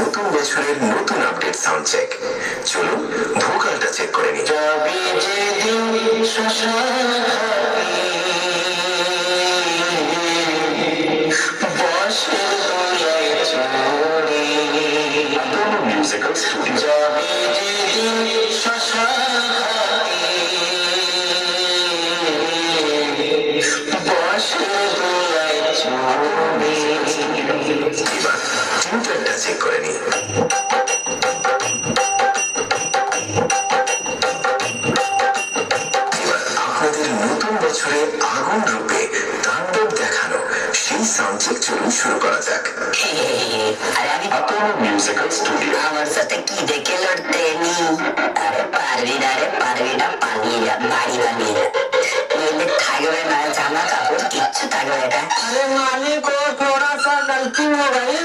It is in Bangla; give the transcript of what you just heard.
নতুন বছরের নতুন আপডেট সাউন্ড চেক। চলুন ভোকালটা চেক করে নিই। মিউজিক্যাল স্টুডিও এবার টিউটারটা চেক করে নিই। এবার আপনাদের নতুন বছরে আগুন রূপে তাণ্ডব দেখানো সেই সাউন্ড চেক চলুন শুরু করা যাক। মিউজিক্যাল স্টুডিও আমার সাথে কি দেখে লড়তে নি? আরে পারবি না পালিয়ে যা, বাড়ি বানিয়ে যা। এদের থাকবে না জামা কাপড়, কিচ্ছু থাকবে না। अरे मालिक, थोड़ा सा गलती हो गई।